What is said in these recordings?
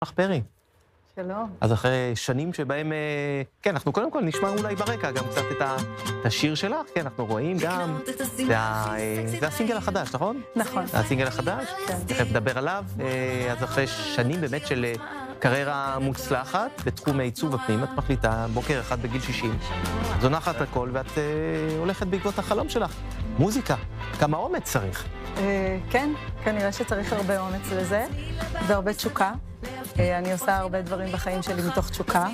פרי. שלום. אז אחרי שנים שבהם, כן, אנחנו קודם כל נשמע אולי ברקע גם קצת את השיר שלך, כן, אנחנו רואים גם, זה הסינגל החדש, נכון? נכון. זה הסינגל החדש, תכף נדבר עליו, אז אחרי שנים באמת של קריירה מוצלחת בתחום העיצוב הפנים, את מחליטה בוקר אחד בגיל 60, זונחת הכל ואת הולכת בעקבות החלום שלך, מוזיקה, כמה אומץ צריך. כן, כנראה שצריך הרבה אומץ לזה, והרבה תשוקה. אני עושה הרבה דברים בחיים שלי מתוך תשוקה,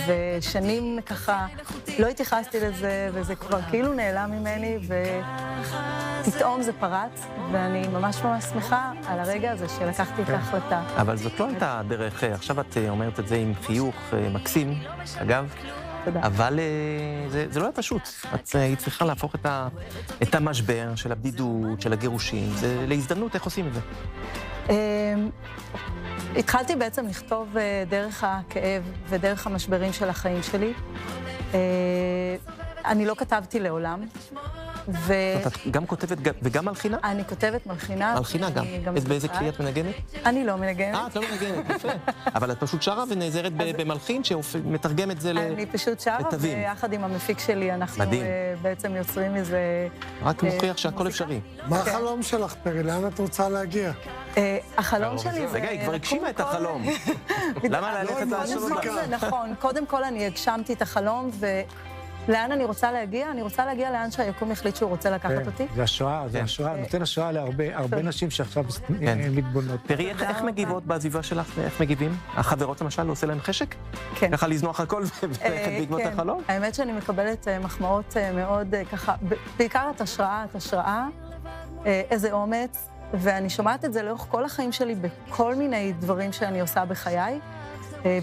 ושנים ככה לא התייחסתי לזה, וזה כבר כאילו נעלם ממני, ופתאום זה פרץ, ואני ממש ממש שמחה על הרגע הזה שלקחתי את ההחלטה. אבל זאת לא הייתה דרך, עכשיו את אומרת את זה עם חיוך מקסים, אגב, תודה. אבל זה לא היה פשוט. היא צריכה להפוך את המשבר של הבדידות, של הגירושים, זה להזדמנות, איך עושים את זה? התחלתי בעצם לכתוב דרך הכאב ודרך המשברים של החיים שלי. אני לא כתבתי לעולם. את גם כותבת וגם מלחינה? אני כותבת מלחינה. מלחינה גם. באיזה כלי את מנגנת? אני לא מנגנת. את לא מנגנת, יפה. אבל את פשוט שרה ונעזרת במלחין שמתרגם את זה לתווים. אני פשוט שרה, ויחד עם המפיק שלי אנחנו בעצם יוצרים מזה... רק מוכיח שהכל אפשרי. מה החלום שלך, פרי? לאן את רוצה להגיע? החלום שלי זה... רגע, היא כבר הגשימה את החלום. למה ללכת לעשות את זה? נכון, קודם כל אני הגשמתי את החלום, לאן אני רוצה להגיע? אני רוצה להגיע לאן שהיקום החליט שהוא רוצה לקחת אותי. זה השואה, זה השואה, נותן השואה להרבה נשים שעכשיו מתבוננות. פרי, איך מגיבות בעזיבה שלך? איך מגיבים? החברות למשל, לא עושה להם חשק? כן. ככה לזנוח הכל וללכת בעקבות החלום? האמת שאני מקבלת מחמאות מאוד ככה, בעיקר את השראה, איזה אומץ, ואני שומעת את זה לאורך כל החיים שלי בכל מיני דברים שאני עושה בחיי.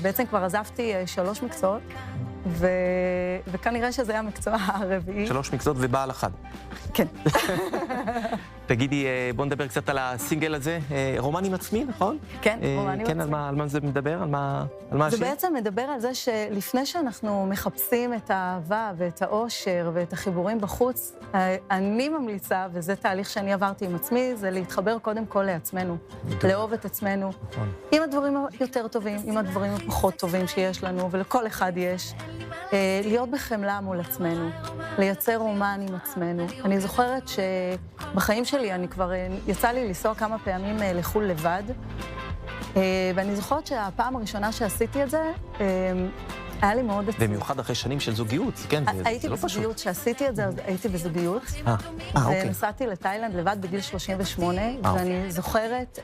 בעצם כבר עזבתי 3 מקצועות, וכנראה שזה היה המקצוע הרביעי. 3 מקצועות ובעל אחד. כן. תגידי, בוא נדבר קצת על הסינגל הזה. רומן עם עצמי, נכון? כן, רומן עם עצמי. כן, על מה זה מדבר? על מה השיר? זה בעצם מדבר על זה שלפני שאנחנו מחפשים את האהבה ואת האושר ואת החיבורים בחוץ, אני ממליצה, וזה תהליך שאני עברתי עם עצמי, זה להתחבר קודם כל לעצמנו, לאהוב את עצמנו, עם הדברים היותר טובים, עם הדברים הפחות טובים שיש לנו, ולכל אחד יש. להיות בחמלה מול עצמנו, לייצר רומן עם עצמנו. אני זוכרת שבחיים שלי אני כבר יצא לי לנסוע כמה פעמים לחו"ל לבד, ואני זוכרת שהפעם הראשונה שעשיתי את זה, היה לי מאוד עצוב. במיוחד אחרי שנים של זוגיות, כן, זה לא פשוט. הייתי בזוגיות, שעשיתי את זה, אז הייתי בזוגיות. אוקיי. ונסעתי לתאילנד לבד בגיל 38, ואני זוכרת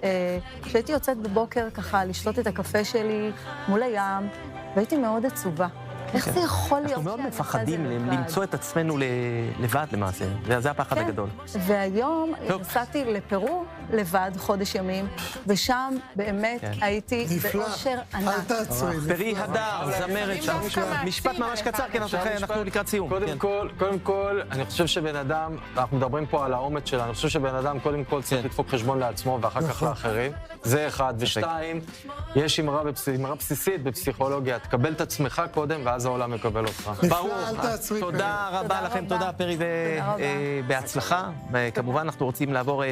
שהייתי יוצאת בבוקר ככה לשתות את הקפה שלי מול הים, והייתי מאוד עצובה. איך זה יכול להיות? אנחנו מאוד מפחדים למצוא את עצמנו לבד למעשה, וזה הפחד הגדול. והיום נסעתי לפרו לבד חודש ימים, ושם באמת הייתי באושר ענק. אל תעצרי. פרי הדר, זמרת שם. משפט ממש קצר, כן, אנחנו לקראת סיום. קודם כל, אני חושב שבן אדם, אנחנו מדברים פה על האומץ שלה, אני חושב שבן אדם קודם כל צריך לדפוק חשבון לעצמו ואחר כך לאחרים. זה אחד. ושתיים, יש אמרה בסיסית בפסיכולוגיה, תקבל את עצמך קודם ואז העולם מקבל אותך. ברור. תודה רבה לכם, תודה פרי, ובהצלחה. וכמובן אנחנו רוצים לעבור